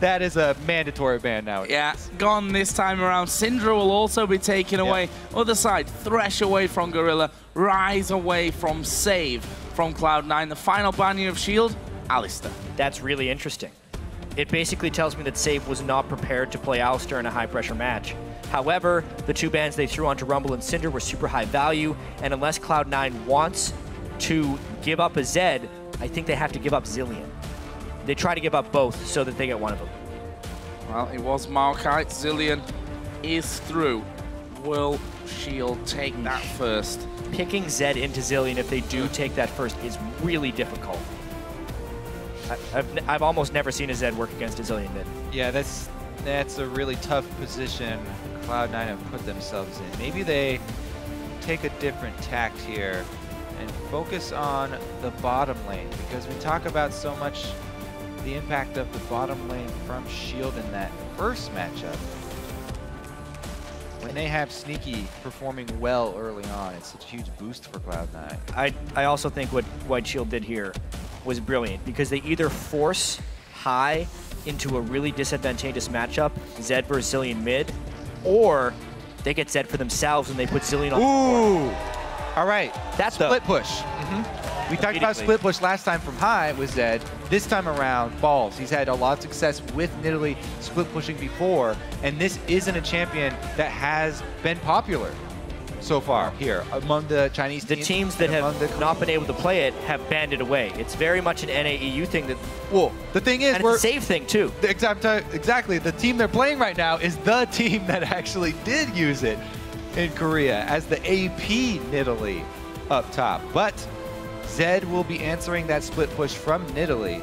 that is a mandatory ban now. Yeah, gone this time around. Syndra will also be taken away. Other side, Thresh away from Gorilla, Rise away from Save from Cloud9. The final banner of Shield, Alistar. That's really interesting. It basically tells me that Save was not prepared to play Alistar in a high-pressure match. However, the two bans they threw onto Rumble and Cinder were super high value, and unless Cloud9 wants to give up a Zed, I think they have to give up Zilean. They try to give up both so that they get one of them. Well, it was Maokai. Zilean is through. Will Shield take that first? Picking Zed into Zilean if they do take that first is really difficult. I've almost never seen a Zed work against a Zilean mid. Yeah, that's a really tough position Cloud9 have put themselves in. Maybe they take a different tact here and focus on the bottom lane, because we talk about so much the impact of the bottom lane from Shield in that first matchup. When they have Sneaky performing well early on, it's such a huge boost for Cloud9. I also think what White Shield did here was brilliant, because they either force High into a really disadvantageous matchup, Zed versus Zilean mid, or they get Zed for themselves and they put Zilean on the board. All right, That's split push. We talked about split push last time from High with Zed. This time around, Balls. He's had a lot of success with Nidalee split pushing before, and this isn't a champion that has been popular so far here among the Chinese teams. The teams that have not been able to play it have banned it away. It's very much an NAEU thing. That, well, the thing is, and it's a save thing too. Exactly. The team they're playing right now is the team that actually did use it in Korea as the AP Nidalee up top. But Zed will be answering that split push from Nidalee.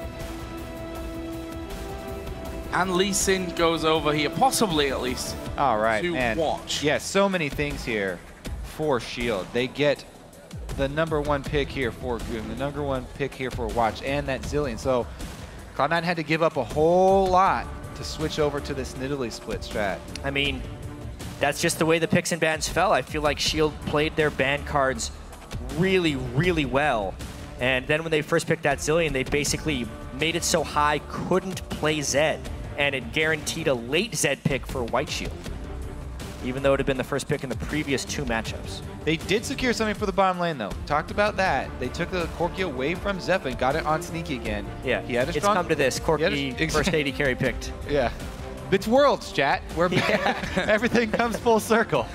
And Lee Sin goes over here, possibly at least. All right, to man. watch. Yeah, so many things here for Shield. They get the #1 pick here for Ggoong, the #1 pick here for Watch, and that Zilean. So Cloud9 had to give up a whole lot to switch over to this Nidalee split strat. I mean, that's just the way the picks and bans fell. I feel like Shield played their ban cards really, really well. And then when they first picked that Zilean, they basically made it so High couldn't play Zed. And it guaranteed a late Zed pick for White Shield, even though it had been the first pick in the previous 2 matchups. They did secure something for the bottom lane, though. Talked about that. They took the Corki away from Zefa and got it on Sneaky again. Yeah, he had a it's strong, come to this. Corki, first AD carry picked. Yeah. It's Worlds, chat. Where everything comes full circle.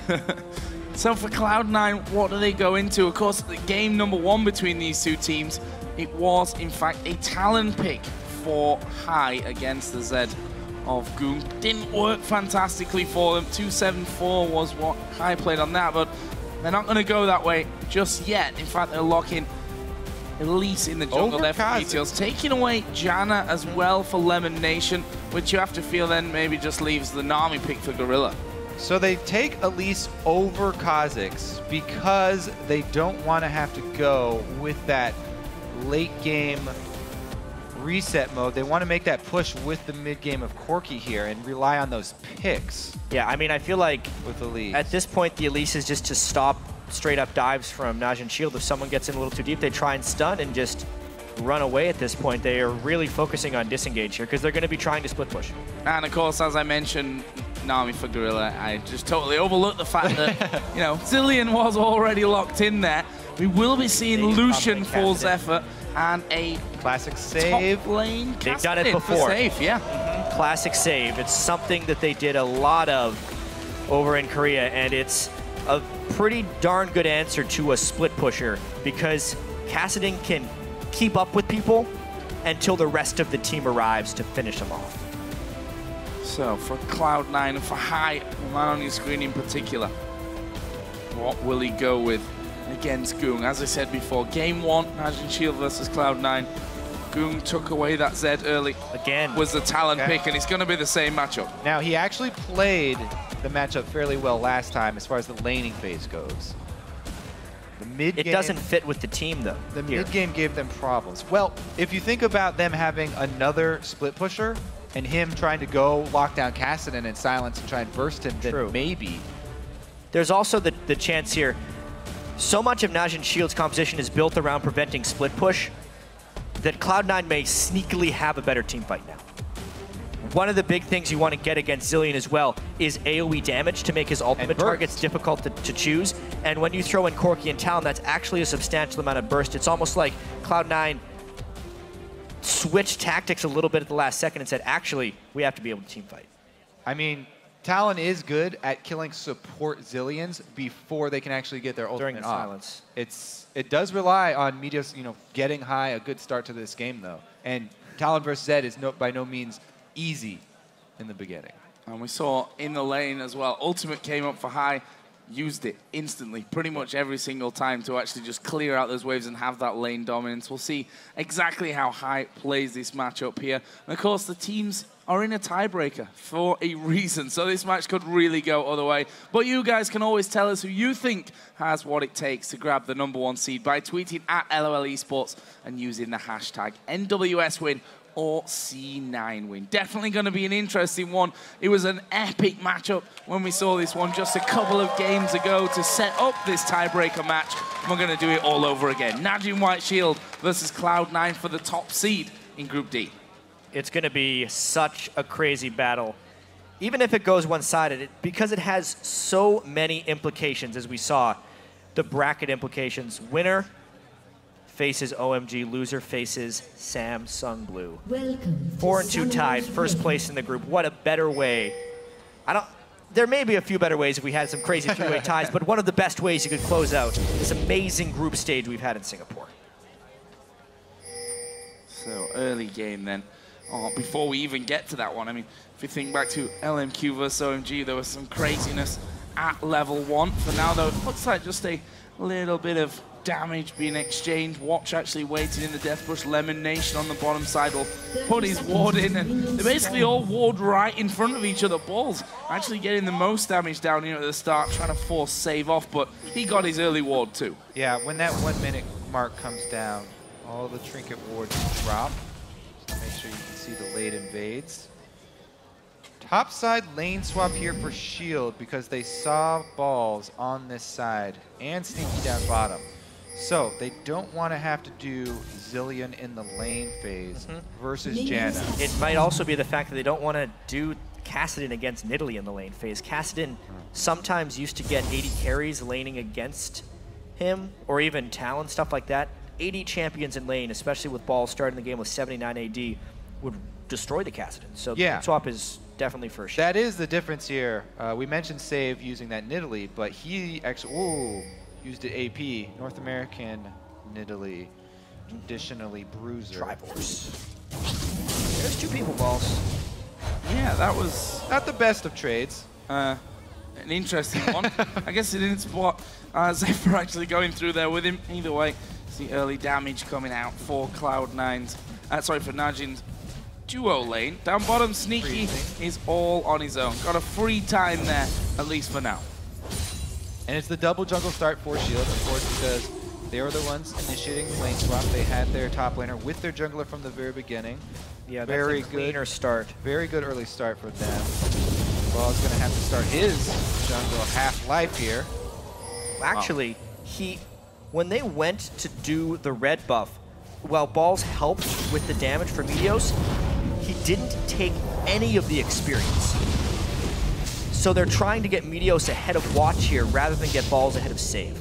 So for Cloud9, what do they go into? Of course, the game #1 between these two teams, it was, in fact, a Talon pick for High against the Zed of Ggoong. Didn't work fantastically for them. 274 was what High played on that, but they're not going to go that way just yet. In fact, they're locking Elise in the jungle there for Meteos, taking away Janna as well for LemonNation, which you have to feel then maybe just leaves the Nami pick for Gorilla. So they take Elise over Kha'Zix because they don't want to have to go with that late game reset mode. They want to make that push with the mid game of Corki here and rely on those picks. Yeah, I mean, I feel like with Elise, at this point, the Elise is just to stop straight up dives from NaJin Shield. If someone gets in a little too deep, they try and stun and just run away at this point. They are really focusing on disengage here because they're going to be trying to split push. And of course, as I mentioned, Nami for Gorilla, I just totally overlooked the fact that, you know, Zilean was already locked in there. We will be seeing Lucian for Zefa and a classic save. Top lane. They've done it before. Save, yeah. Classic save. It's something that they did a lot of over in Korea, and it's a pretty darn good answer to a split pusher because Kassadin can keep up with people until the rest of the team arrives to finish them off. So for Cloud9 and for High, the man on your screen in particular, what will he go with against Ggoong? As I said before, game 1, NaJin Shield versus Cloud9. Ggoong took away that Zed early. Again. Was the Talon pick, and it's going to be the same matchup. Now, he actually played the matchup fairly well last time as far as the laning phase goes. The mid game, it doesn't fit with the team, though. The mid game gave them problems. Well, if you think about them having another split pusher and him trying to go lock down Kassadin and silence and try and burst him, then maybe. There's also the chance here. So much of NaJin Shield's composition is built around preventing split push that Cloud9 may sneakily have a better team fight now. One of the big things you want to get against Zilean as well is AoE damage to make his ultimate targets difficult to choose. And when you throw in Corki and Talon, that's actually a substantial amount of burst. It's almost like Cloud9 switched tactics a little bit at the last second and said, actually, we have to be able to team fight. I mean, Talon is good at killing support Zileans before they can actually get their ultimate During the off. silence. It does rely on Meteos, getting high, a good start to this game though. And Talon versus Zed is by no means easy in the beginning. And we saw in the lane as well, ultimate came up for high, used it instantly, pretty much every single time to actually just clear out those waves and have that lane dominance. We'll see exactly how high plays this matchup here. And of course, the teams are in a tiebreaker for a reason, so this match could really go other way. But you guys can always tell us who you think has what it takes to grab the #1 seed by tweeting at LOL Esports and using the hashtag NWSWin or C9win. Definitely going to be an interesting one. It was an epic matchup when we saw this one just a couple of games ago to set up this tiebreaker match. We're going to do it all over again. NaJin White Shield versus Cloud9 for the top seed in Group D. It's going to be such a crazy battle. Even if it goes one-sided, because it has so many implications, as we saw, the bracket implications. Winner faces OMG, loser faces Samsung Blue. Welcome. 4-2 tied, first place in the group. What a better way. There may be a few better ways if we had some crazy three-way ties, but one of the best ways you could close out this amazing group stage we've had in Singapore. So early game then. Before we even get to that one, I mean, if you think back to LMQ versus OMG, there was some craziness at level 1. For now, though, it looks like just a little bit of damage being exchanged. Watch actually waiting in the death bush. LemonNation on the bottom side will put his ward in, and they basically all ward right in front of each other. Balls actually getting the most damage down here at the start, trying to force save off, but he got his early ward too. Yeah, when that 1 minute mark comes down, all the trinket wards drop. So make sure you can see the late invades. Top side lane swap here for Shield because they saw balls on this side and Sneaky down bottom. So they don't want to have to do Zilean in the lane phase versus Janna. It might also be the fact that they don't want to do Kassadin against Nidalee in the lane phase. Kassadin sometimes used to get 80 carries laning against him, or even Talon, stuff like that. 80 champions in lane, especially with balls starting the game with 79 AD, would destroy the Kassadin. So the swap is definitely for sure. That is the difference here. We mentioned Save using that Nidalee, but he actually used it AP, North American Nidalee, traditionally Bruiser. Triforce. There's 2 people balls. Yeah, that was not the best of trades. An interesting one. I guess it didn't spot Zefa actually going through there with him. Either way, see early damage coming out for Cloud9's, for NaJin's duo lane. Down bottom, Sneaky is all on his own. Got a free time there, at least for now. And it's the double jungle start for Shield, of course, because they were the ones initiating the lane swap. They had their top laner with their jungler from the very beginning. Yeah, very that's a cleaner start. Very good early start for them. Ball's going to have to start his jungle half-life here. Actually, when they went to do the red buff, while Balls helped with the damage for Meteos, he didn't take any of the experience. So they're trying to get Meteos ahead of Watch here rather than get Balls ahead of Save.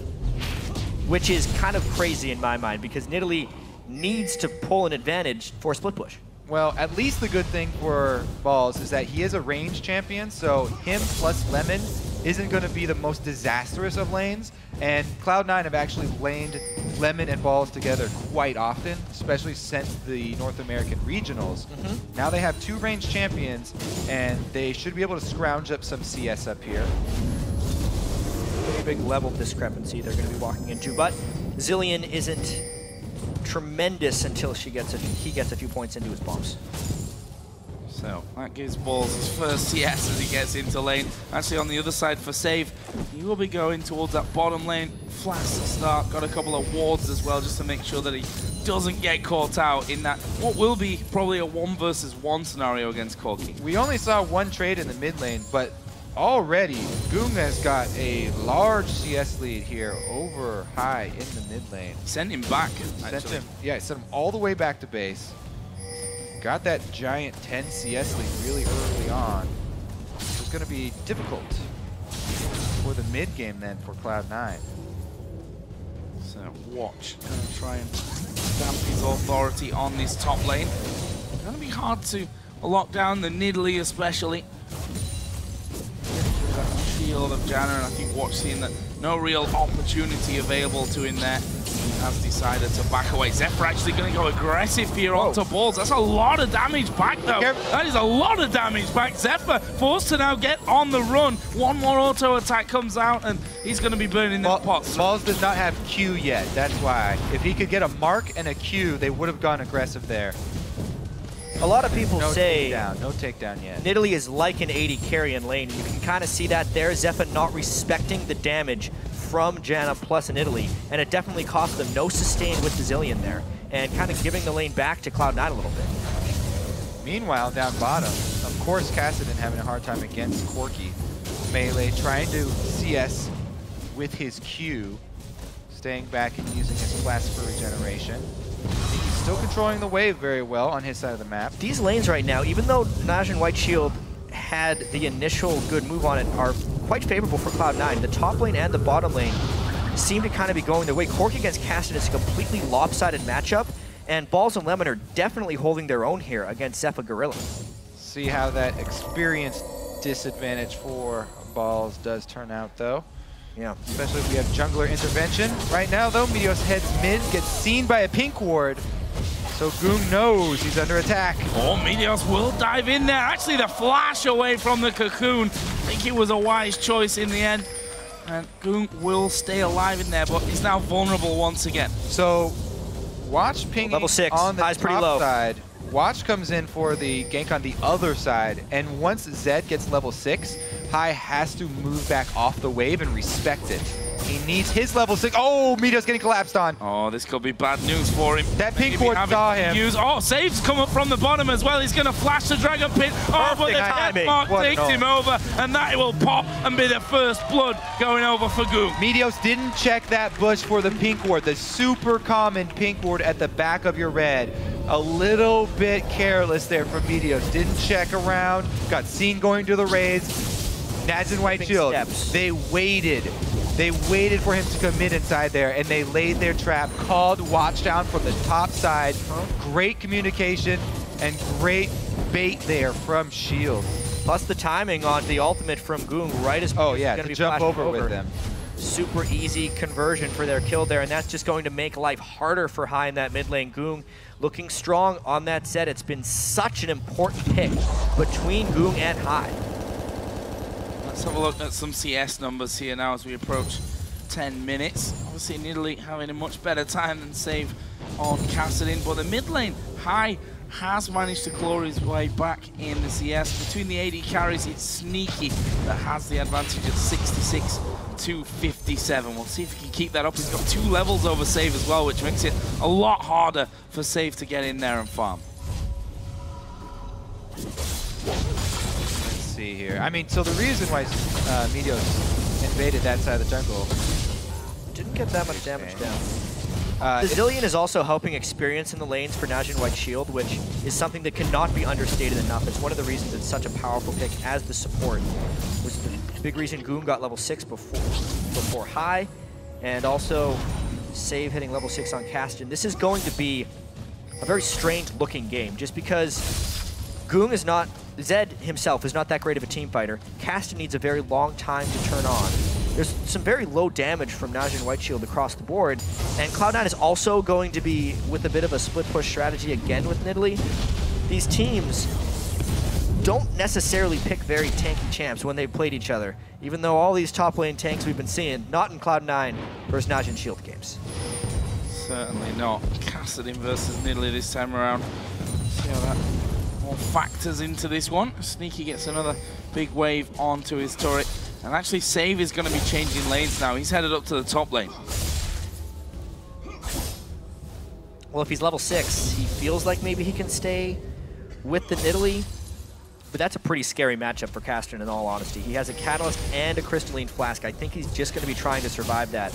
Which is kind of crazy in my mind because Nidalee needs to pull an advantage for split push. Well, at least the good thing for Balls is that he is a range champion, so him plus Lemon isn't going to be the most disastrous of lanes. And Cloud9 have actually laned Lemon and Balls together quite often, especially since the North American regionals. Now they have 2 range champions, and they should be able to scrounge up some CS up here. Pretty big level discrepancy they're going to be walking into, but Zilean isn't tremendous until he gets a few points into his bombs. So that gives Balls his first CS as he gets into lane. Actually on the other side for Save, he will be going towards that bottom lane. Flash to start, got a couple of wards as well just to make sure that he doesn't get caught out in that what will be probably a 1 versus 1 scenario against Corki. We only saw 1 trade in the mid lane, but already Ggoong has got a large CS lead here over high in the mid lane. Sent him back, Sent him all the way back to base. got that giant 10 CS lead really early on. It's going to be difficult for the mid game then for Cloud9. So Watch going to try and stamp his authority on this top lane. It's going to be hard to lock down the Nidalee especially. That shield of Janna, and I think Watch seeing that no real opportunity available to him there. He has decided to back away. Zefa actually going to go aggressive here onto balls. That's a lot of damage back though. That is a lot of damage back. Zefa forced to now get on the run. One more auto attack comes out and he's going to be burning that pot. Balls does not have Q yet, that's why. If he could get a mark and a Q, they would have gone aggressive there. A lot of people say no takedown yet. Nidalee is like an AD carry in lane. You can kind of see that there. Zefa not respecting the damage from Janna plus Nidalee, and it definitely cost them no sustain with the Zilean there, and kind of giving the lane back to Cloud9 a little bit. Meanwhile, down bottom, of course, Kassadin having a hard time against Corki. Melee trying to CS with his Q, staying back and using his flash for regeneration. He's still controlling the wave very well on his side of the map. These lanes right now, even though NaJin White Shield had the initial good move on it, are quite favorable for Cloud9. The top lane and the bottom lane seem to kind of be going their way. Corki against Kassadin is a completely lopsided matchup, and Balls and Lemon are definitely holding their own here against Zefa Gorilla. See how that experience disadvantage for Balls does turn out, though. Yeah. Especially if we have jungler intervention. Right now, though, Meteos heads mid, gets seen by a pink ward. So Ggoong knows he's under attack. Oh, Meteos will dive in there. Actually, the flash away from the cocoon. I think it was a wise choice in the end. And Ggoong will stay alive in there, but he's now vulnerable once again. So Watch pinging level 6 on the High's top pretty low. side. Watch comes in for the gank on the other side, and once Zed gets level 6, High has to move back off the wave and respect it. He needs his level 6. Oh, Meteos getting collapsed on. Oh, this could be bad news for him. That pink ward saw him. Oh, saves come up from the bottom as well. He's going to flash the Dragon Pit. Oh, but the death mark takes him over, and that will pop and be the first blood going over for Ggoong. Meteos didn't check that bush for the pink ward, the super common pink ward at the back of your red. A little bit careless there from Meteos. Didn't check around, got seen going to the raids. NaJin White Shield, they waited. They waited for him to commit inside there, and they laid their trap, called Watch down from the top side. Great communication and great bait there from Shield. Plus the timing on the ultimate from Ggoong right as to be jump over with them. Super easy conversion for their kill there, and that's just going to make life harder for High in that mid lane. Ggoong looking strong on that set. It's been such an important pick between Ggoong and High. Let's have a look at some CS numbers here now as we approach 10 minutes. Obviously, Nidalee having a much better time than save on Kassadin, but the mid lane, High has managed to claw his way back in the CS. Between the AD carries, it's Sneaky that has the advantage of 66 to 57. We'll see if he can keep that up. He's got 2 levels over Save as well, which makes it a lot harder for Save to get in there and farm. Here. I mean, so the reason why Meteos invaded that side of the jungle didn't get that much damage down. The Zilean is also helping experience in the lanes for NaJin White Shield, which is something that cannot be understated enough. It's one of the reasons it's such a powerful pick as the support. Which is the big reason Ggoong got level 6 before High, and also Save hitting level 6 on Kassadin. This is going to be a very strange looking game, just because Ggoong is not, Zed himself is not that great of a team fighter. Kassadin needs a very long time to turn on. There's some very low damage from NaJin White Shield across the board, and Cloud9 is also going to be with a bit of a split push strategy again with Nidalee. These teams don't necessarily pick very tanky champs when they've played each other, even though all these top lane tanks we've been seeing, not in Cloud9 versus NaJin Shield games. Certainly not. Kassadin versus Nidalee this time around. See how that all factors into this one. Sneaky gets another big wave onto his turret. And actually, Save is going to be changing lanes now. He's headed up to the top lane. Well, if he's level 6, he feels like maybe he can stay with the Nidalee. But that's a pretty scary matchup for Kassadin, in all honesty. He has a Catalyst and a Crystalline Flask. I think he's just going to be trying to survive that.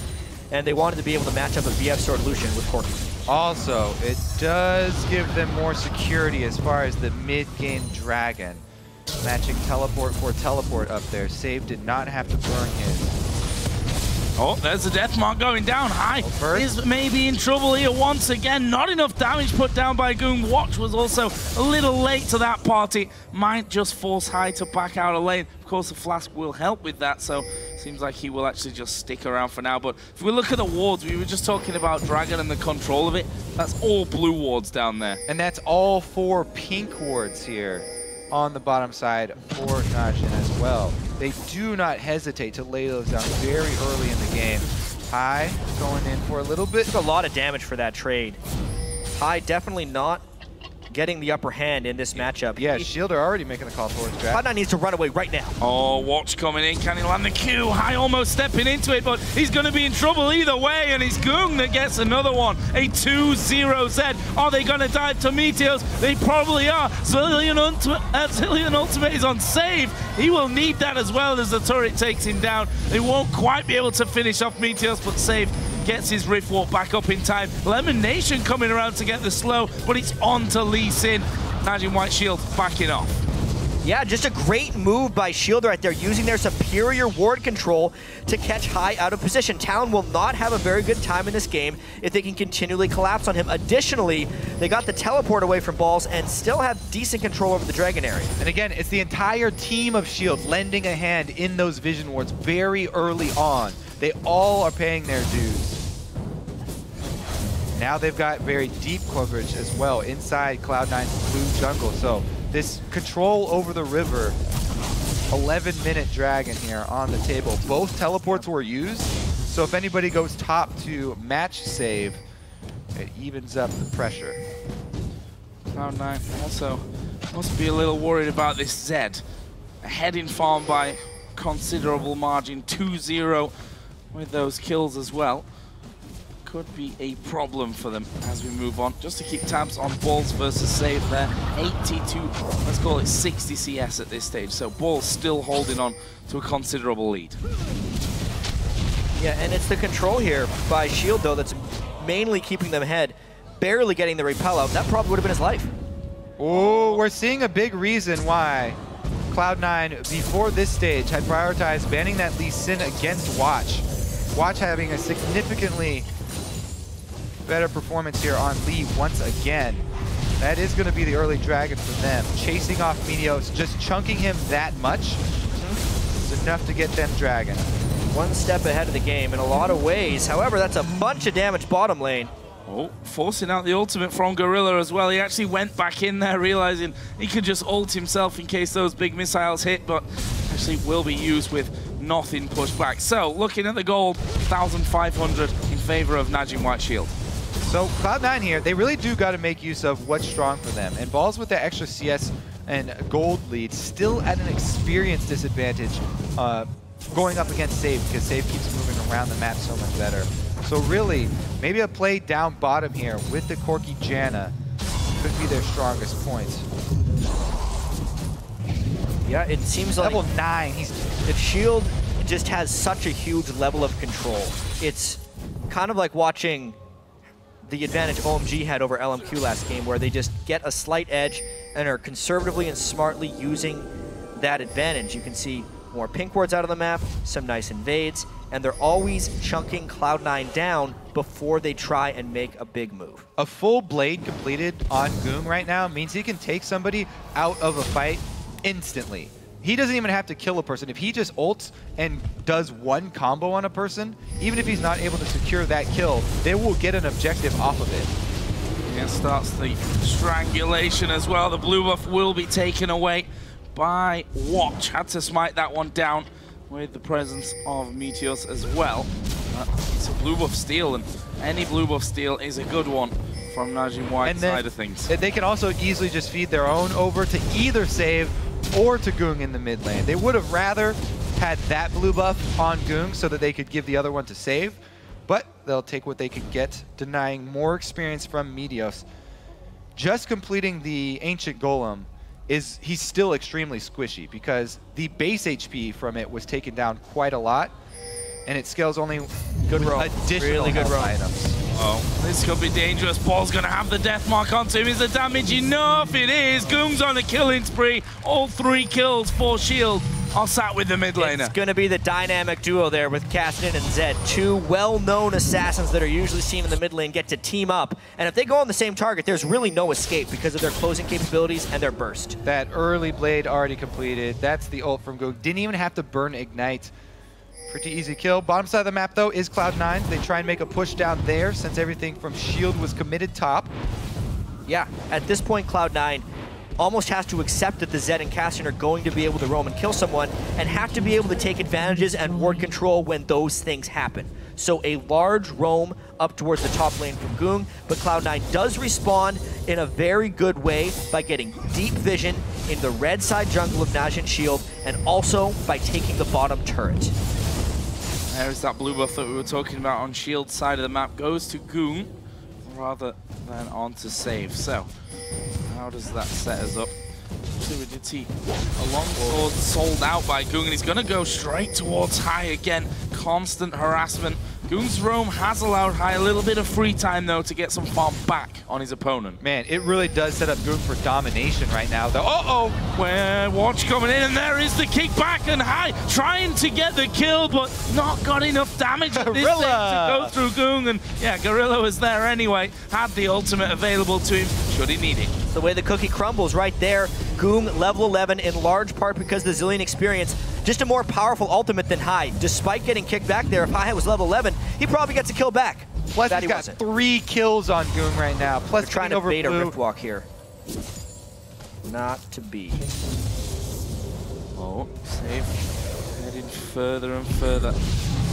And they wanted to be able to match up a BF Sword Lucian with Corki. Also, it does give them more security as far as the mid-game Dragon. Matching teleport for teleport up there. Save did not have to burn his. Oh, there's the death mark going down. High is maybe in trouble here once again. Not enough damage put down by Ggoong. Watch was also a little late to that party. Might just force High to back out of lane. Of course, the flask will help with that, so seems like he will actually just stick around for now. But if we look at the wards, we were just talking about Dragon and the control of it. That's all blue wards down there. And that's all 4 pink wards here on the bottom side for NaJin as well. They do not hesitate to lay those down very early in the game. High going in for a little bit. A lot of damage for that trade. High definitely not getting the upper hand in this matchup. Yeah, Shielder already making the call towards Jack. Cloud9 needs to run away right now. Oh, Watch coming in. Can he land the Q? High almost stepping into it, but he's going to be in trouble either way, and it's Ggoong that gets another one. A 2-0 Z. Are they going to dive to Meteos? They probably are. Zilean ultimate is on save. He will need that as well as the turret takes him down. They won't quite be able to finish off Meteos, but save gets his Rift Walk back up in time. LemonNation coming around to get the slow, but it's on to Lucian. NaJin White Shield backing off. Yeah, just a great move by Shield right there, using their superior ward control to catch High out of position. Talon will not have a very good time in this game if they can continually collapse on him. Additionally, they got the teleport away from Balls and still have decent control over the Dragon area. And again, it's the entire team of Shield lending a hand in those vision wards very early on. They all are paying their dues. Now they've got very deep coverage as well inside Cloud9's blue jungle. So this control over the river, 11-minute Dragon here on the table. Both teleports were used, so if anybody goes top to match save, it evens up the pressure. Cloud9 also must be a little worried about this Zed. Ahead in farm by considerable margin, 2-0 with those kills as well. Could be a problem for them as we move on. Just to keep tabs on Balls versus Save there. 82, let's call it 60 CS at this stage. So Balls still holding on to a considerable lead. Yeah, and it's the control here by Shield, though, that's mainly keeping them ahead. Barely getting the repel out. That probably would have been his life. Oh, we're seeing a big reason why Cloud9, before this stage, had prioritized banning that Lucian against Watch. Watch having a significantly better performance here on Lee once again. That is going to be the early Dragon for them. Chasing off Meteos, just chunking him that much is enough to get them Dragon. One step ahead of the game in a lot of ways. However, that's a bunch of damage bottom lane. Oh, forcing out the ultimate from Gorilla as well. He actually went back in there, realizing he could just ult himself in case those big missiles hit, but actually will be used with nothing pushed back. So, looking at the gold, 1,500 in favor of NaJin White Shield. So Cloud9 here, they really do got to make use of what's strong for them. And Balls with the extra CS and gold lead, still at an experience disadvantage going up against Save, because Save keeps moving around the map so much better. So really, maybe a play down bottom here with the Corki Janna could be their strongest point. Yeah, it seems like level 9. If Shield just has such a huge level of control, it's kind of like watching the advantage OMG had over LMQ last game, where they just get a slight edge and are conservatively and smartly using that advantage. You can see more pink wards out of the map, some nice invades, and they're always chunking Cloud9 down before they try and make a big move. A full blade completed on Ggoong right now means he can take somebody out of a fight instantly. He doesn't even have to kill a person. If he just ults and does one combo on a person, even if he's not able to secure that kill, they will get an objective off of it. Yeah, starts the strangulation as well. The blue buff will be taken away by Watch. Had to smite that one down with the presence of Meteos as well. It's a blue buff steal, and any blue buff steal is a good one from NaJin White's side of things. They can also easily just feed their own over to either Save or to Ggoong in the mid lane. They would have rather had that blue buff on Ggoong so that they could give the other one to Save, but they'll take what they can get, denying more experience from Meteos. Just completing the Ancient Golem, he's still extremely squishy because the base HP from it was taken down quite a lot, and it scales only good roam. Additional really good roam items. Uh-oh. This could be dangerous. Paul's going to have the death mark onto him. Is the damage enough? It is. Ggoong's on a killing spree. All 3 kills for Shield are sat with the mid laner. It's going to be the dynamic duo there with Kassadin and Zed. 2 well-known assassins that are usually seen in the mid lane get to team up. And if they go on the same target, there's really no escape because of their closing capabilities and their burst. That early blade already completed. That's the ult from Ggoong. Didn't even have to burn Ignite. Pretty easy kill. Bottom side of the map, though, is Cloud9. They try and make a push down there since everything from Shield was committed top. Yeah, at this point, Cloud9 almost has to accept that the Zed and Kassadin are going to be able to roam and kill someone and have to be able to take advantages and ward control when those things happen. So a large roam up towards the top lane from Ggoong, but Cloud9 does respond in a very good way by getting deep vision in the red side jungle of NaJin Shield and also by taking the bottom turret. There's that blue buff that we were talking about on Shield's side of the map. Goes to Ggoong rather than on to save. So, how does that set us up? So we did see a long sword sold out by Ggoong, and he's going to go straight towards High again. Constant harassment. Ggoong's roam has allowed High a little bit of free time, though, to get some farm back on his opponent. Man, it really does set up Ggoong for domination right now, though. Uh-oh! Where Watch coming in, and there is the kickback, and High trying to get the kill, but not got enough damage at this stage to go through Ggoong. And yeah, Gorilla was there anyway, had the ultimate available to him, should he need it. The way the cookie crumbles right there. Ggoong level 11 in large part because of the Zilean experience. Just a more powerful ultimate than High. Despite getting kicked back there, if High was level 11, he probably gets a kill back. Plus he's got 3 kills on Ggoong right now. Plus trying to bait a rift walk here. Not to be. Oh, save. Heading further and further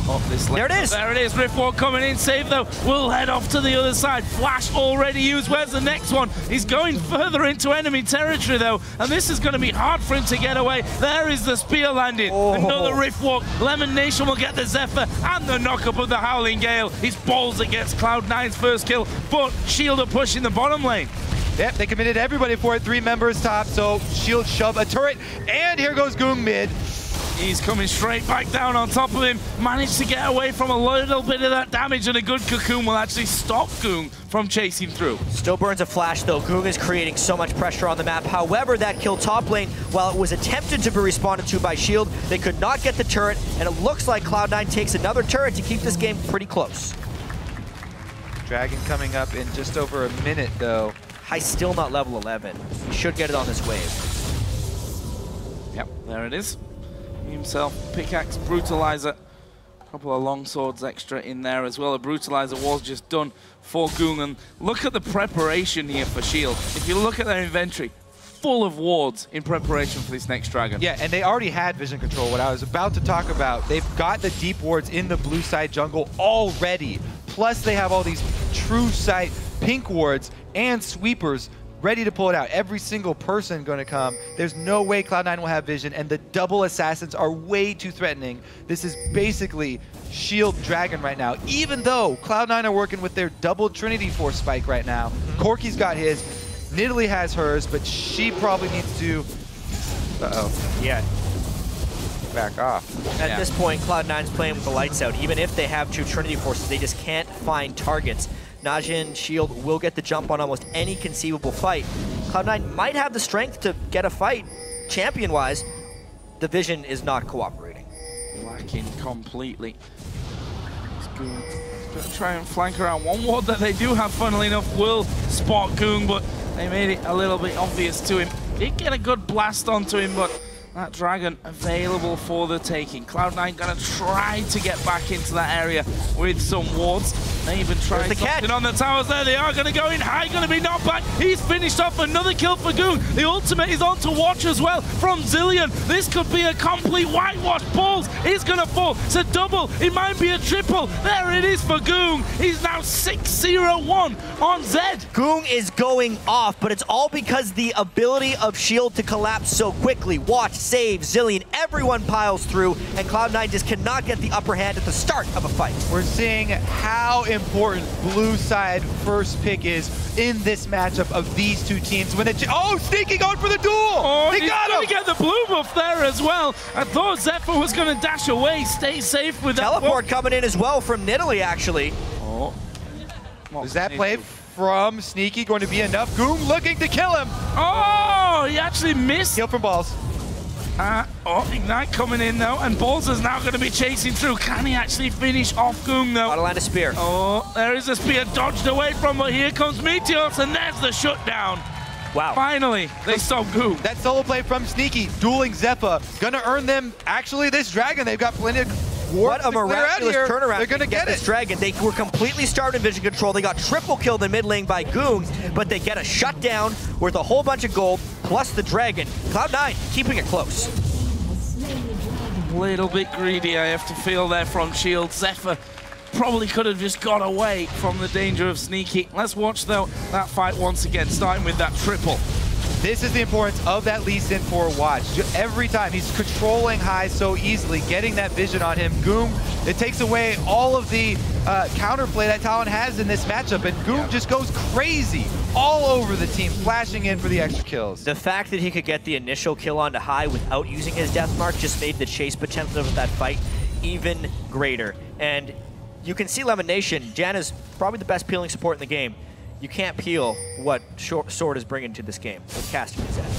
up this lane. There it is! There it is, Riftwalk coming in. Save though, will head off to the other side. Flash already used. Where's the next one? He's going further into enemy territory though, and this is going to be hard for him to get away. There is the spear landing. Oh. Another Riftwalk. LemonNation will get the Zefa and the knockup of the Howling Gale. His balls against Cloud9's first kill, but Shield are pushing the bottom lane. Yep, they committed everybody for it. 3 members top, so Shield shove a turret, and here goes Ggoong mid. He's coming straight back down on top of him. Managed to get away from a little bit of that damage, and a good cocoon will actually stop Ggoong from chasing through. Still burns a flash though. Ggoong is creating so much pressure on the map. However, that kill top lane, while it was attempted to be responded to by Shield, they could not get the turret, and it looks like Cloud9 takes another turret to keep this game pretty close. Dragon coming up in just over a minute though. High's still not level 11. He should get it on this wave. Yep, there it is. Himself, pickaxe, brutalizer, a couple of long swords extra in there as well. A brutalizer was just done for Ggoong, and look at the preparation here for Shield. If you look at their inventory, full of wards in preparation for this next dragon. Yeah, and they already had vision control. What I was about to talk about, they've got the deep wards in the blue side jungle already. Plus they have all these true sight pink wards and sweepers ready to pull it out. Every single person going to come. There's no way Cloud9 will have vision, and the double assassins are way too threatening. This is basically Shield Dragon right now, even though Cloud9 are working with their double Trinity Force spike right now. Corki's got his, Nidalee has hers, but she probably needs to... Yeah. Back off. At this point, Cloud9's playing with the lights out. Even if they have 2 Trinity Forces, they just can't find targets. NaJin Shield will get the jump on almost any conceivable fight. Cloud9 might have the strength to get a fight, champion-wise. The vision is not cooperating. Lacking completely. It's going to try and flank around. One ward that they do have, funnily enough, will spot Ggoong, but they made it a little bit obvious to him. Did get a good blast onto him, but that dragon available for the taking. Cloud9 gonna try to get back into that area with some wards. They even tried something on the towers there. They are gonna go in high, gonna be knocked back. He's finished off another kill for Ggoong. The ultimate is on to watch as well from Zilean. This could be a complete whitewash. Balls is gonna fall. It's a double. It might be a triple. There it is for Ggoong. He's now 6-0-1 on Zed. Ggoong is going off, but it's all because the ability of Shield to collapse so quickly. Watch, save, Zilean, everyone piles through, and Cloud9 just cannot get the upper hand at the start of a fight. We're seeing how important blue side first pick is in this matchup of these two teams. When it sneaking out for the duel! Oh, they got him! Get the blue buff there as well. I thought Zefa was going to dash away, stay safe with that. Teleport coming in as well from Nidalee, actually. Oh. Is that play from Sneaky going to be enough? Ggoong looking to kill him. Oh, he actually missed. Kill from Balls. Ignite coming in though, and Balls is now going to be chasing through. Can he actually finish off Ggoong though? Ought to land a spear. Oh, there is a spear dodged away from, but here comes Meteos, and there's the shutdown. Wow. Finally, they stop Ggoong. That solo play from Sneaky, dueling Zefa, gonna earn them actually this dragon. They've got plenty of wards What a to clear out miraculous here. turnaround. They're gonna get this it. dragon. They were completely starved in vision control. They got triple killed in mid lane by Ggoong, but they get a shutdown worth a whole bunch of gold, plus the dragon. Cloud9 keeping it close. A little bit greedy, I have to feel there from Shield. Zefa probably could have just got away from the danger of Sneaky. Let's watch though that fight once again, starting with that triple. This is the importance of that Lucian for a watch. Every time he's controlling high so easily, getting that vision on him. Ggoong, it takes away all of the counterplay that Talon has in this matchup, and Ggoong just goes crazy all over the team, flashing in for the extra kills. The fact that he could get the initial kill onto high without using his death mark just made the chase potential of that fight even greater. And you can see LemonNation, Janna's probably the best peeling support in the game. You can't peel what Sword is bringing to this game with Kassadin is at.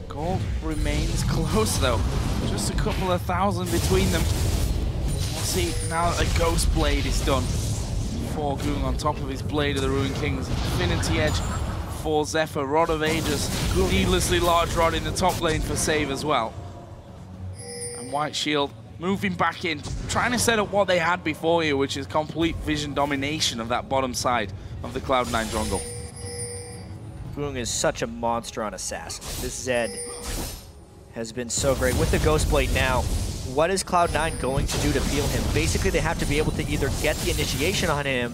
Gold remains close though. Just a couple of thousand between them. We'll see now that the Ghost Blade is done. For Ggoong on top of his Blade of the Ruined Kings. Infinity Edge for Zefa. Rod of Ages. Needlessly large rod in the top lane for save as well. And White Shield moving back in, trying to set up what they had before here, which is complete vision domination of that bottom side of the Cloud9 jungle. Ggoong is such a monster on Assassin. This Zed has been so great. With the Ghost Blade now, what is Cloud9 going to do to peel him? Basically, they have to be able to either get the initiation on him,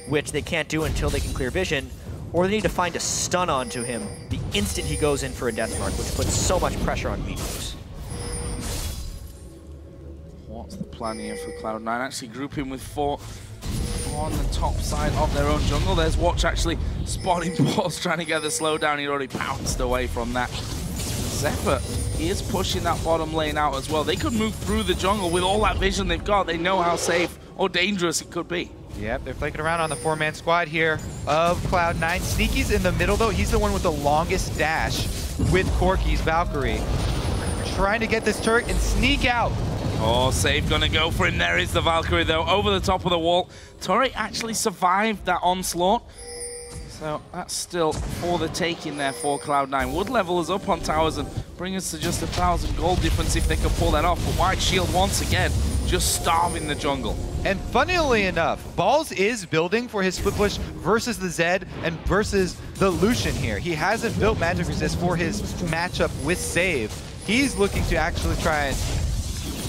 which they can't do until they can clear vision, or they need to find a stun onto him the instant he goes in for a death mark, which puts so much pressure on Meteos. What's the plan here for Cloud9? Actually grouping with 4 on the top side of their own jungle. There's Watch actually spotting Balls, trying to get the slowdown. He already pounced away from that. Zefa is pushing that bottom lane out as well. They could move through the jungle with all that vision they've got. They know how safe or dangerous it could be. Yep, they're flanking around on the 4-man squad here of Cloud9. Sneaky's in the middle though. He's the one with the longest dash with Corki's Valkyrie. Trying to get this turret and sneak out. Oh, save gonna go for him. There is the Valkyrie though, over the top of the wall. Turret actually survived that onslaught. So that's still for the taking there for Cloud9. Would level us up on towers and bring us to just 1,000 gold difference if they can pull that off. But White Shield once again, just starving the jungle. And funnily enough, Balls is building for his split push versus the Zed and versus the Lucian here. He hasn't built magic resist for his matchup with Save. He's looking to actually try and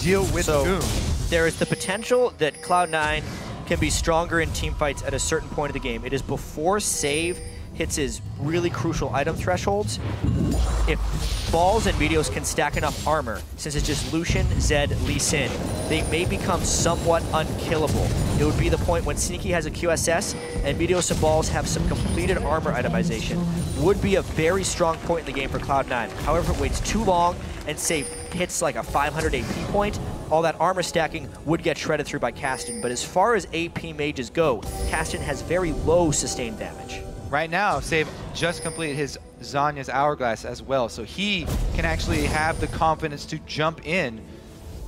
deal with Ggoong. There is the potential that Cloud9 can be stronger in team fights at a certain point of the game. It is before Save hits his really crucial item thresholds. If Balls and Meteos can stack enough armor, since it's just Lucian, Zed, Lee Sin, they may become somewhat unkillable. It would be the point when Sneaky has a QSS and Meteos and Balls have some completed armor itemization. Would be a very strong point in the game for Cloud9. However, if it waits too long and Save hits like a 500 AP point, all that armor stacking would get shredded through by Kassadin. But as far as AP mages go, Kassadin has very low sustained damage. Right now, Save just completed his Zanya's Hourglass as well, so he can actually have the confidence to jump in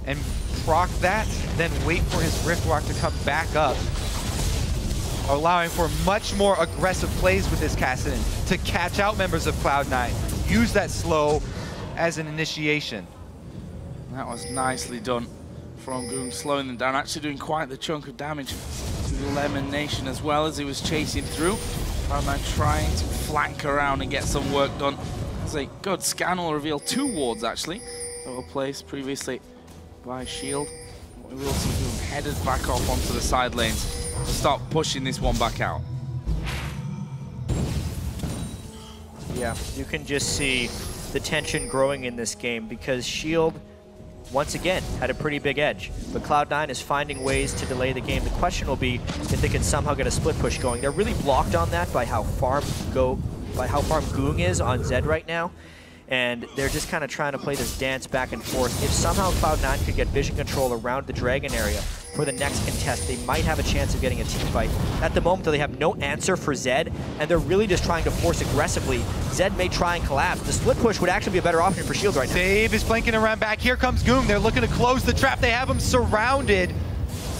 and proc that, then wait for his Rift Walk to come back up, allowing for much more aggressive plays with this Kassadin to catch out members of Cloud9. Use that slow as an initiation. That was nicely done from Ggoong, slowing them down, actually doing quite the chunk of damage to the LemonNation as well as he was chasing through. Cloud9 trying to flank around and get some work done. As a good scan will reveal 2 wards actually that were placed previously by Shield. We will see Ggoong headed back off onto the side lanes to start pushing this one back out. Yeah, you can just see the tension growing in this game because Shield, once again, had a pretty big edge. But Cloud9 is finding ways to delay the game. The question will be if they can somehow get a split push going. They're really blocked on that by how farm Ggoong is on Zed right now. and they're just kind of trying to play this dance back and forth. If somehow Cloud9 could get vision control around the Dragon area for the next contest, they might have a chance of getting a team fight. At the moment, though, they have no answer for Zed, and they're really just trying to force aggressively. Zed may try and collapse. The split push would actually be a better option for Shield right now. Save is flanking around back. Here comes Ggoong. They're looking to close the trap. They have him surrounded.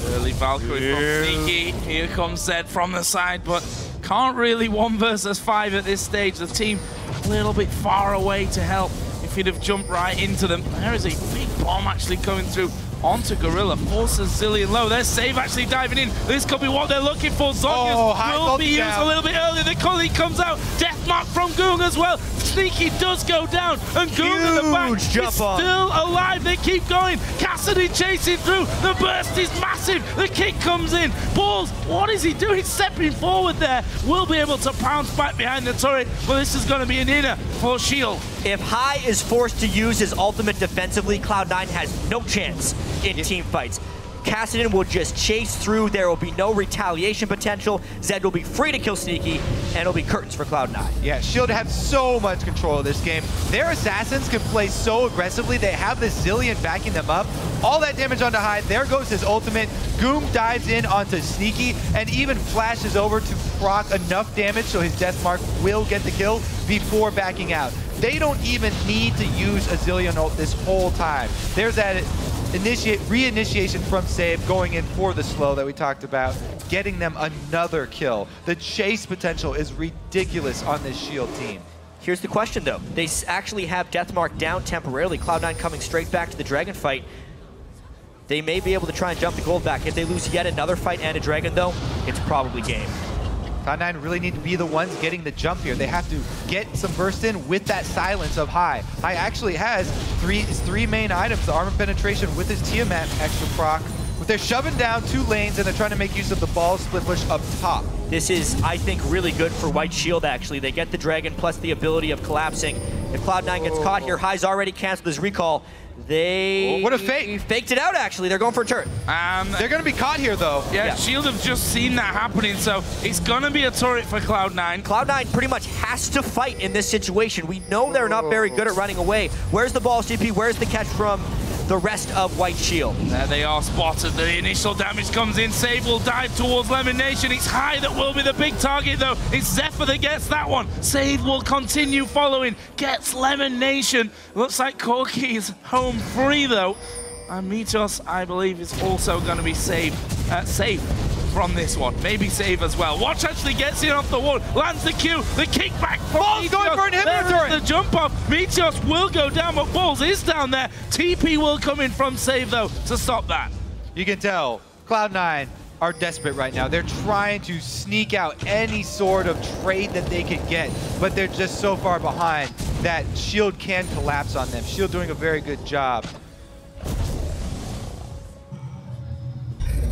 Early Valkyrie from Sneaky. Here comes Zed from the side, but can't really 1 versus 5 at this stage. The team a little bit far away to help. If he'd have jumped right into them. There is a big bomb actually coming through onto Gorilla, forces Zilean low. There's Save actually diving in. This could be what they're looking for. Zonius will be used a little bit earlier. The Corki comes out. Death mark from Ggoong as well. Sneaky does go down, and Ggoong in the back is still alive. They keep going. Kassadin chasing through. The burst is massive. The kick comes in. Balls, what is he doing? Stepping forward there. Will be able to pounce back behind the turret, but this is going to be an inner for Shield. If High is forced to use his ultimate defensively, Cloud9 has no chance in team fights. Kassadin will just chase through. There will be no retaliation potential. Zed will be free to kill Sneaky, and it'll be curtains for Cloud9. Yeah, Shield have so much control of this game. Their assassins can play so aggressively. They have the Zilean backing them up. All that damage onto High. There goes his ultimate. Ggoong dives in onto Sneaky and even flashes over to proc enough damage so his death mark will get the kill before backing out. They don't even need to use a Zilean ult this whole time. There's that reinitiation from Save going in for the slow that we talked about, getting them another kill. The chase potential is ridiculous on this Shield team. Here's the question, though. They actually have Deathmark down temporarily. Cloud9 coming straight back to the Dragon fight. They may be able to try and jump the gold back. If they lose yet another fight and a Dragon, though, it's probably game. Cloud9 really need to be the ones getting the jump here. They have to get some burst in with that silence of High. High actually has his three main items, the armor penetration with his Tiamat extra proc. But they're shoving down 2 lanes and they're trying to make use of the ball split push up top. This is, I think, really good for White Shield, actually. They get the Dragon plus the ability of collapsing. If Cloud9 gets caught here, High's already canceled his recall. They what a fake. Faked it out, actually. They're going for a turret. They're going to be caught here, though. Yeah, Shield have just seen that happening, so it's going to be a turret for Cloud9. Cloud9 pretty much has to fight in this situation. We know they're not very good at running away. Where's the ball, CP? Where's the catch from the rest of White Shield? There they are spotted. The initial damage comes in. Save will dive towards LemonNation. It's High that will be the big target, though. It's Zefa that gets that one. Save will continue following. Gets LemonNation. Looks like Corki is home free, though. And Meteos, I believe, is also going to be safe from this one. Maybe save as well. Watch actually gets in off the wall. Lands the Q. The kickback from Balls going for an inhibitor turret. The jump off. Meteos will go down, but Balls is down there. TP will come in from Save, though, to stop that. You can tell Cloud9 are desperate right now. They're trying to sneak out any sort of trade that they can get, but they're just so far behind that Shield can collapse on them. Shield doing a very good job.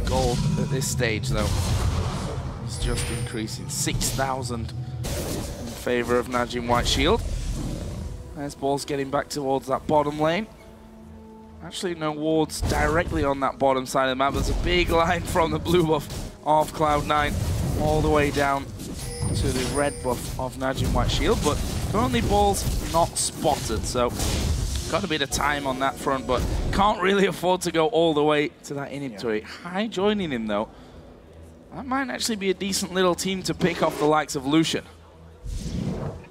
Gold at this stage, though, is just increasing. 6,000 in favor of NaJin White Shield. There's Balls getting back towards that bottom lane. Actually, no wards directly on that bottom side of the map. There's a big line from the blue buff of Cloud9 all the way down to the red buff of NaJin White Shield, but currently Balls not spotted, so got a bit of time on that front, but can't really afford to go all the way to that inhibitor. High joining him, though. That might actually be a decent little team to pick off the likes of Lucian.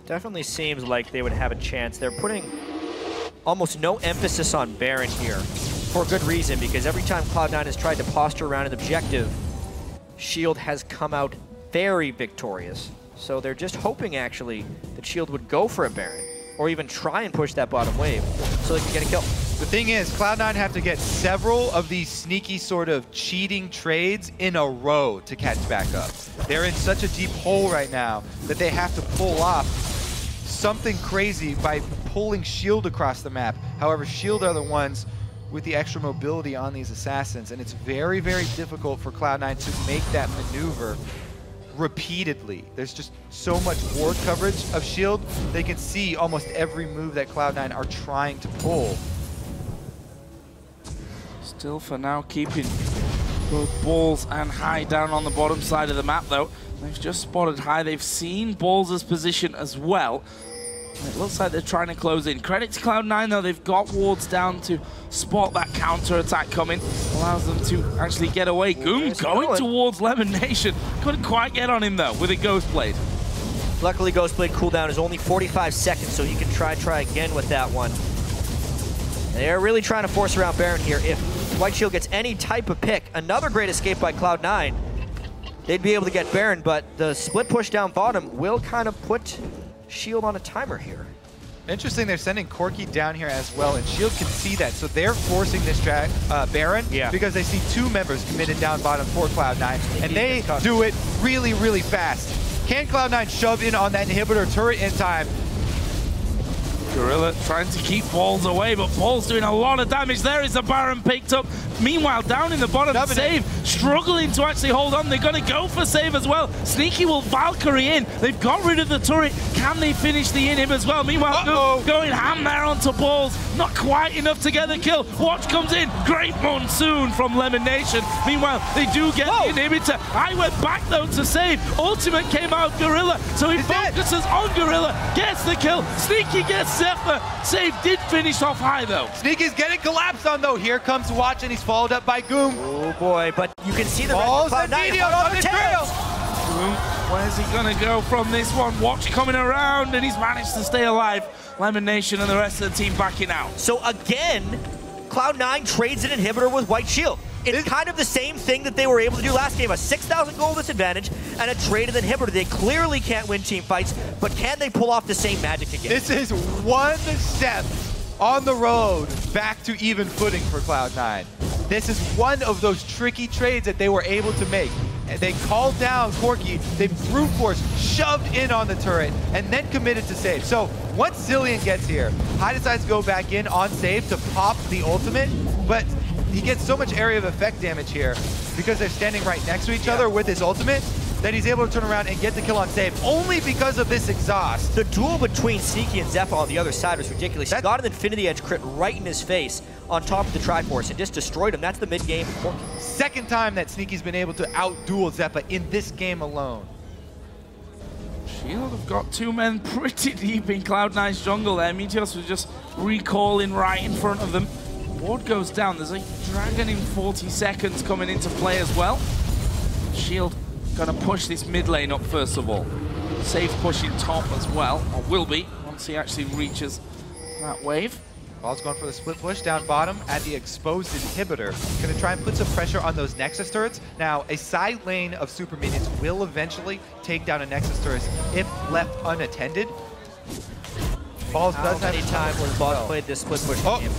Definitely seems like they would have a chance. They're putting almost no emphasis on Baron here for good reason, because every time Cloud9 has tried to posture around an objective, Shield has come out very victorious. So they're just hoping, actually, that Shield would go for a Baron, or even try and push that bottom wave so they can get a kill. The thing is, Cloud9 have to get several of these sneaky sort of cheating trades in a row to catch back up. They're in such a deep hole right now that they have to pull off something crazy by pulling Shield across the map. However, Shield are the ones with the extra mobility on these assassins, and it's very, very difficult for Cloud9 to make that maneuver repeatedly. There's just so much ward coverage of Shield. They can see almost every move that Cloud9 are trying to pull. Still for now keeping both Balls and High down on the bottom side of the map, though. They've just spotted High. They've seen Balls' position as well. It looks like they're trying to close in. Credit to Cloud9 though, they've got wards down to spot that counter attack coming. Allows them to actually get away. Ggoong going towards LemonNation. Couldn't quite get on him though with a Ghost Blade. Luckily, Ghost Blade cooldown is only 45 seconds, so he can try again with that one. They're really trying to force around Baron here. If White Shield gets any type of pick, another great escape by Cloud9, they'd be able to get Baron, but the split push down bottom will kind of put Shield on a timer here. Interesting, they're sending Corki down here as well, and Shield can see that, so they're forcing this Baron because they see two members committed down bottom for Cloud9, and they do it really, really fast. Can Cloud9 shove in on that inhibitor turret in time? Gorilla trying to keep Balls away, but Balls doing a lot of damage. There is a Baron picked up. Meanwhile, down in the bottom, Save struggling to actually hold on. They're going to go for Save as well. Sneaky will Valkyrie in. They've got rid of the turret. Can they finish the inhib as well? Meanwhile, going ham there onto Balls. Not quite enough to get the kill. Watch comes in. Great monsoon from LemonNation. Meanwhile, they do get the inhibitor. I went back though to Save. Ultimate came out Gorilla, so he focuses on Gorilla. Gets the kill. Sneaky gets Zefa. Save did finish off high though. Sneaky's getting collapsed on though. Here comes Watch, and he's followed up by Ggoong. Oh boy, but you can see the Balls and Meteos on the trail. Where's he gonna go from this one? Watch coming around, and he's managed to stay alive. LemonNation and the rest of the team backing out. So again, Cloud9 trades an inhibitor with White Shield. It's kind of the same thing that they were able to do last game, a 6,000 gold disadvantage and a traded inhibitor. They clearly can't win team fights, but can they pull off the same magic again? This is one step on the road back to even footing for Cloud9. This is one of those tricky trades that they were able to make. And they called down Corki, they brute force shoved in on the turret, and then committed to Save. So once Zilean gets here, High decides to go back in on Save to pop the ultimate, but he gets so much area of effect damage here because they're standing right next to each other with his ultimate that he's able to turn around and get the kill on Save only because of this exhaust. The duel between Sneaky and Zefa on the other side was ridiculous. He got an Infinity Edge crit right in his face on top of the Triforce and just destroyed him. That's the mid-game. Second time that Sneaky's been able to out-duel Zefa in this game alone. Shield have got two men pretty deep in Cloud9's jungle there. Meteos was just recalling right in front of them. Ward goes down. There's a dragon in 40 seconds coming into play as well. Shield gonna push this mid lane up first of all. Safe pushing top as well, or will be, once he actually reaches that wave. Ball's going for the split push down bottom at the exposed inhibitor. Gonna try and put some pressure on those Nexus turrets. Now, a side lane of super minions will eventually take down a Nexus turret if left unattended. Balls does have any time where the Balls played this split push game.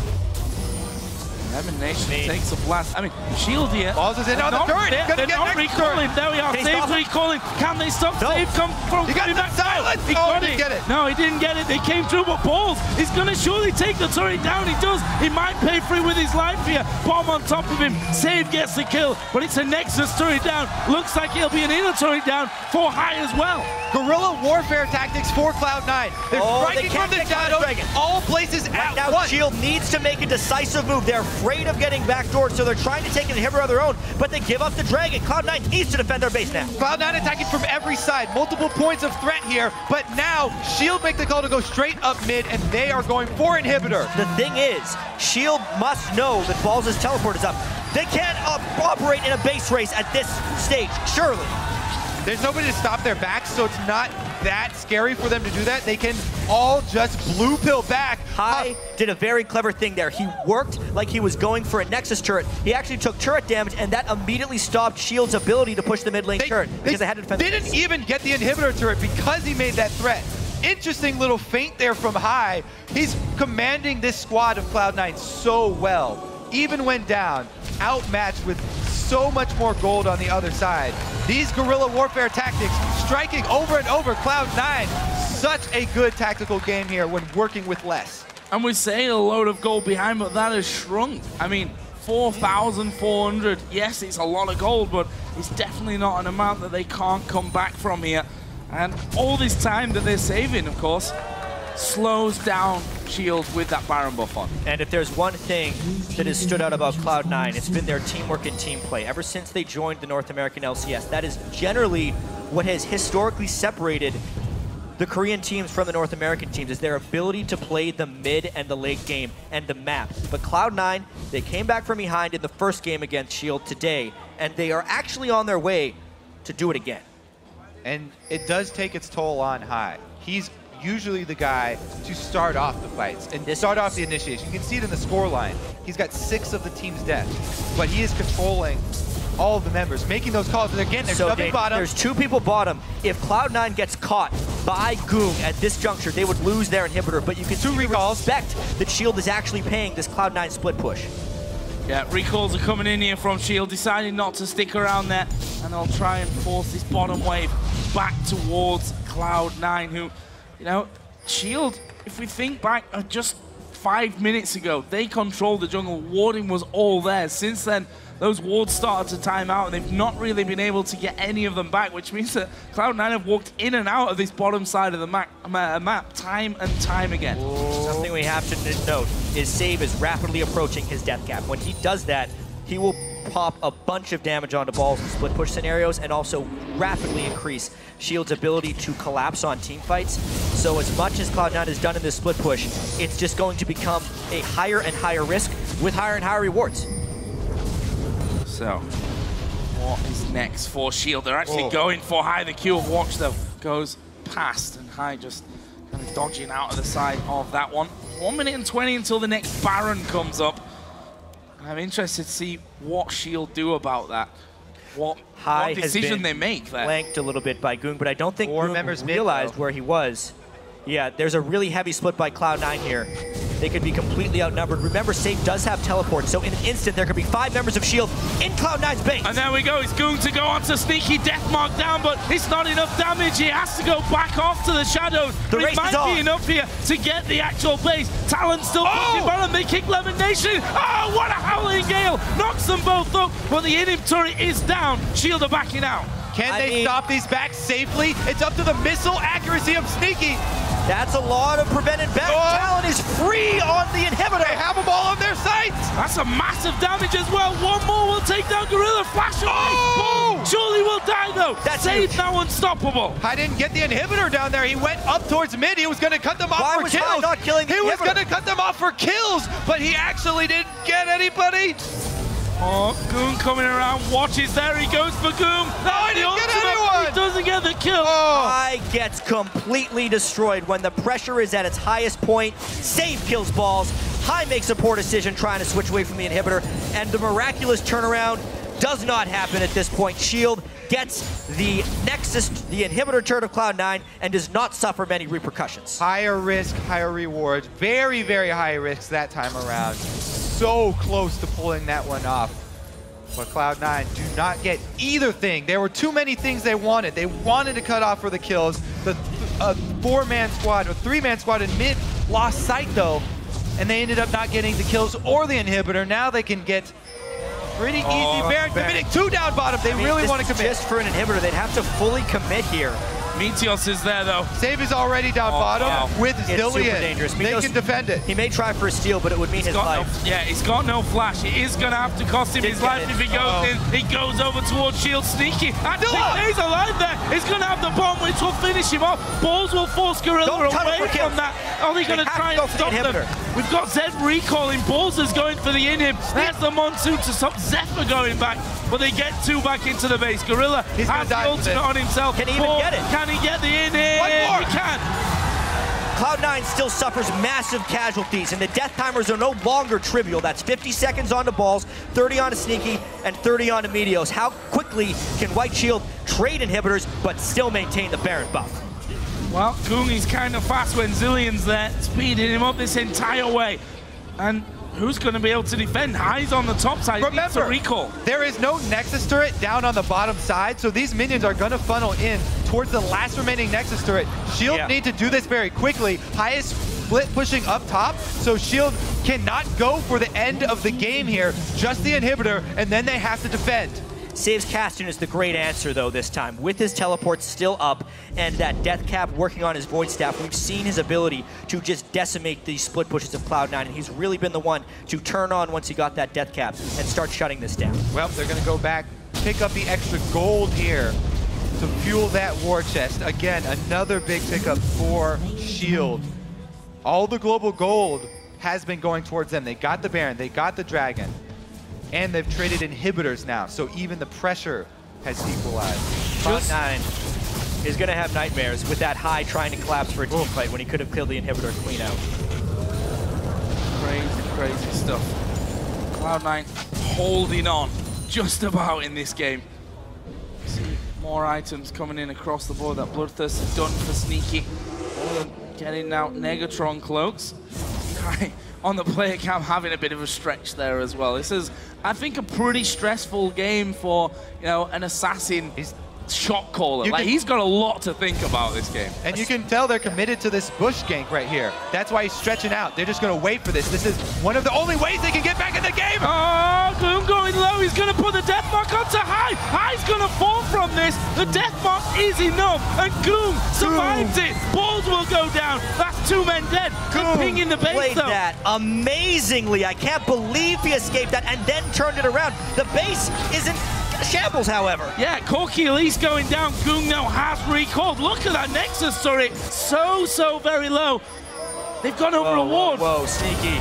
LemonNation takes a blast. I mean, Shield here. Balls is in on the turret. They're not recalling. There we are. Save's recalling. Can they stop? No. Save come from coming back. Silence. He didn't get it. No, he didn't get it. They came through, but Balls is going to surely take the turret down. He does. He might pay for it with his life here. Bomb on top of him. Save gets the kill, but it's a Nexus turret down. Looks like he'll be an inner turret down for High as well. Guerrilla warfare tactics for Cloud9. They're striking from the shadows, all places at now, once. Shield needs to make a decisive move. They're afraid of getting backdoored, so they're trying to take an inhibitor of their own, but they give up the dragon. Cloud9 needs to defend their base now. Cloud9 attacking from every side. Multiple points of threat here, but now Shield make the call to go straight up mid, and they are going for inhibitor. The thing is, Shield must know that Balls' teleport is up. They can't operate in a base race at this stage, surely. There's nobody to stop their backs, so it's not that scary for them to do that. They can all just blue pill back. High did a very clever thing there. He worked like he was going for a Nexus turret. He actually took turret damage, and that immediately stopped Shield's ability to push the mid lane turret because they had to defend. They didn't even get the inhibitor turret because he made that threat. Interesting little feint there from High. He's commanding this squad of Cloud9 so well. Even when down, outmatched with so much more gold on the other side. These guerrilla warfare tactics striking over and over. Cloud9, such a good tactical game here when working with less. And we're saying a load of gold behind, but that has shrunk. I mean, 4,400, yes, it's a lot of gold, but it's definitely not an amount that they can't come back from here. And all this time that they're saving, of course, slows down Shield with that Baron buff on. And if there's one thing that has stood out about Cloud9, it's been their teamwork and team play. Ever since they joined the North American LCS, that is generally what has historically separated the Korean teams from the North American teams is their ability to play the mid and the late game and the map. But Cloud9, they came back from behind in the first game against Shield today, and they are actually on their way to do it again. And it does take its toll on High. He's usually the guy to start off the fights and start off the initiation. You can see it in the score line. He's got 6 of the team's deaths, but he is controlling all of the members, making those calls. And again, they're jumping bottom. There's 2 people bottom. If Cloud9 gets caught by Ggoong at this juncture, they would lose their inhibitor, but you can respect that Shield is actually paying this Cloud9 split push. Yeah, recalls are coming in here from Shield, deciding not to stick around there, and they'll try and force this bottom wave back towards Cloud9, who, you know, Shield, if we think back just 5 minutes ago, they controlled the jungle. Warding was all there. Since then, those wards started to time out, and they've not really been able to get any of them back, which means that Cloud9 have walked in and out of this bottom side of the map time and time again. Something we have to note is Save is rapidly approaching his death cap. When he does that, he will pop a bunch of damage onto balls in split push scenarios and also rapidly increase Shield's ability to collapse on team fights. So as much as Cloud9 has done in this split push, it's just going to become a higher and higher risk with higher and higher rewards. So, what is next for Shield? They're actually going for High. The Q of Watch, though, goes past, and High just kind of dodging out of the side of that one. 1 minute and 20 until the next Baron comes up. I'm interested to see what Shield do about that. What decision they make there. Flanked a little bit by Ggoong, but I don't think Ggoong realized where he was. Yeah, there's a really heavy split by Cloud9 here. They could be completely outnumbered. Remember, Safe does have teleport, so in an instant, there could be 5 members of Shield in Cloud9's base. And there we go. It's Ggoong to go onto Sneaky, death mark down, but it's not enough damage. He has to go back off to the shadows. The race it might be enough here to get the actual base. Talon still pushing bottom. They kick LemonNation. Oh, what a howling gale. Knocks them both up, but the inhib turret is down. Shield are backing out. Can they stop these backs safely? It's up to the missile accuracy of Sneaky. That's a lot of prevented back. Talon is free on the inhibitor. They have them all on their sights. That's a massive damage as well. One more will take down Gorilla. Flash away. Surely will die though. That's Save now unstoppable. I didn't get the inhibitor down there. He went up towards mid. He was going to cut them off for kills. Why was not killing the inhibitor? He was going to cut them off for kills, but he actually didn't get anybody. Oh, Ggoong coming around. Watch is there. He goes for Ggoong. No, he didn't get anyone. He doesn't get the kill. High gets completely destroyed when the pressure is at its highest point. Save kills balls. High makes a poor decision trying to switch away from the inhibitor, and the miraculous turnaround does not happen at this point. Shield gets the Nexus, the inhibitor turret of Cloud9, and does not suffer many repercussions. Higher risk, higher rewards. Very, very high risks that time around. So close to pulling that one off. But Cloud9 do not get either thing. There were too many things they wanted. They wanted to cut off for the kills. The 4-man squad, or 3-man squad in mid lost sight though, and they ended up not getting the kills or the inhibitor. Now they can get pretty easy. Baron committing 2 down bottom. They really want to commit. Just for an inhibitor, they'd have to fully commit here. Meteos is there though. Save is already down bottom with Zilean. It's super dangerous. They can defend it. He may try for a steal, but it would mean his life. He's got no flash. It is going to have to cost him his life if he goes in. He goes over towards Shield. Sneaky. And he's alive there. He's going to have the bomb, which will finish him off. Balls will force Gorilla away from that. Are they going to try and stop them? We've got Zed recalling. Balls is going for the inhib. There's the Monsoon to stop Zefa going back. But they get 2 back into the base. Gorilla has the ultimate on himself. Can he even get it? Can he get the inhib? He can. Cloud9 still suffers massive casualties, and the death timers are no longer trivial. That's 50 seconds onto balls, 30 onto Sneaky, and 30 onto Meteos. How quickly can White Shield trade inhibitors but still maintain the Baron buff? Well, Ggoong is kind of fast when Zilean's there, speeding him up this entire way. And who's going to be able to defend? High's on the top side. Remember, recall. There is no Nexus turret down on the bottom side, so these minions are going to funnel in towards the last remaining Nexus turret. Shield need to do this very quickly. Highest split pushing up top, so Shield cannot go for the end of the game here. Just the inhibitor, and then they have to defend. Saves Kassadin is the great answer, though, this time. With his teleport still up and that death cap working on his Void Staff, we've seen his ability to just decimate these split pushes of Cloud9, and he's really been the one to turn on once he got that death cap and start shutting this down. Well, they're going to go back, pick up the extra gold here. to fuel that war chest. Again, another big pickup for Shield. All the global gold has been going towards them. They got the Baron, they got the Dragon, and they've traded inhibitors now, so even the pressure has equalized. Cloud9 is going to have nightmares with that high trying to collapse for a team fight when he could have killed the inhibitor clean out. Crazy, crazy stuff. Cloud9 holding on just about in this game. See more items coming in across the board. That Bloodthirst is done for Sneaky. All of them getting out Negatron cloaks. On the player cam having a bit of a stretch there as well. This is, I think, a pretty stressful game for, you know, an assassin. Shot caller. Like, he's got a lot to think about this game. And you can tell they're committed to this bush gank right here. That's why he's stretching out. They're just going to wait for this. This is one of the only ways they can get back in the game. Oh, Ggoong going low. He's going to put the death mark onto High. High's going to fall from this. The death mark is enough, and Ggoong survives it. Balls will go down. That's 2 men dead. Ggoong pinging the base, played though. That amazingly. I can't believe he escaped that and then turned it around. The base isn't shambles, however. Yeah, Corki Elise going down. Ggoong now has recalled. Look at that Nexus turret. So very low. They've gone over a ward. Whoa, Sneaky.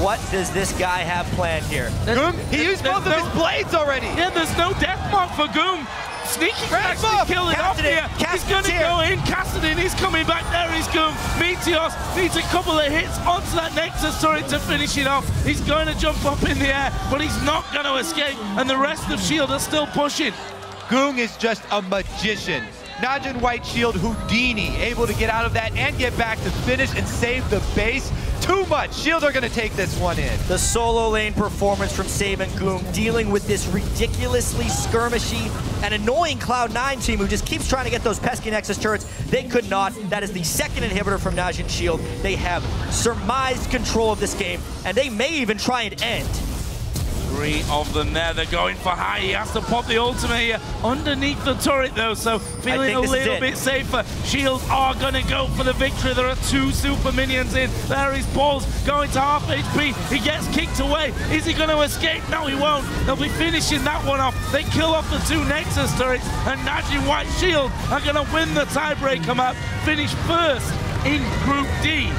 What does this guy have planned here? Ggoong, he used both of his blades already. Yeah, there's no death mark for Ggoong. Sneaky can actually kill it off here. He's going to go in. Kassadin is coming back. There is Ggoong. Meteos needs a couple of hits onto that Nexus turret to finish it off. He's going to jump up in the air, but he's not going to escape. And the rest of Shield are still pushing. Ggoong is just a magician. NaJin White Shield Houdini, able to get out of that and get back to finish and save the base. Too much. Shield are going to take this one in. The solo lane performance from Save and Ggoong, dealing with this ridiculously skirmishy and annoying Cloud9 team who just keeps trying to get those pesky Nexus turrets. They could not. That is the second inhibitor from NaJin Shield. They have surmised control of this game, and they may even try and end. 3 of them there. They're going for High. He has to pop the ultimate here underneath the turret, though, so feeling a little bit safer. Shield are going to go for the victory. There are 2 super minions in. There is Balls going to half HP. He gets kicked away. Is he going to escape? No, he won't. They'll be finishing that one off. They kill off the 2 Nexus turrets, and NaJin White Shield are going to win the tiebreaker map, finish first in Group D.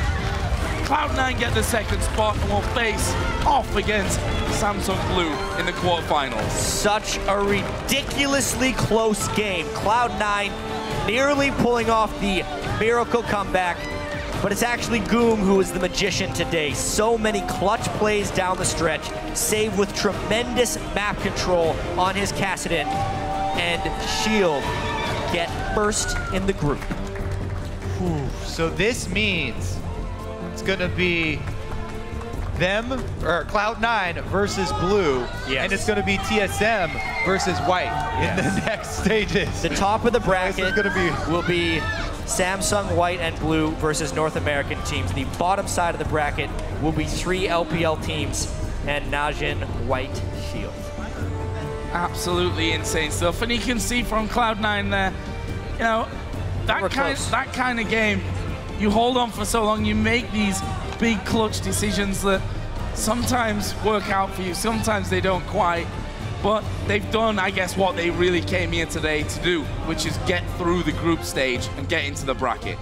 Cloud9 get the second spot and will face off against Samsung Blue in the quarterfinals. Such a ridiculously close game. Cloud9 nearly pulling off the miracle comeback, but it's actually Ggoong who is the magician today. So many clutch plays down the stretch, save with tremendous map control on his Kassadin, and Shield get first in the group. So this means it's going to be them, or Cloud9 versus Blue, and it's going to be TSM versus White in the next stages. The top of the bracket is gonna will be Samsung, White, and Blue versus North American teams. The bottom side of the bracket will be 3 LPL teams and NaJin White Shield. Absolutely insane stuff, and you can see from Cloud9 there, you know, that kind of game, you hold on for so long, you make these big clutch decisions that sometimes work out for you, sometimes they don't quite, but they've done, I guess, what they really came here today to do, which is get through the group stage and get into the bracket.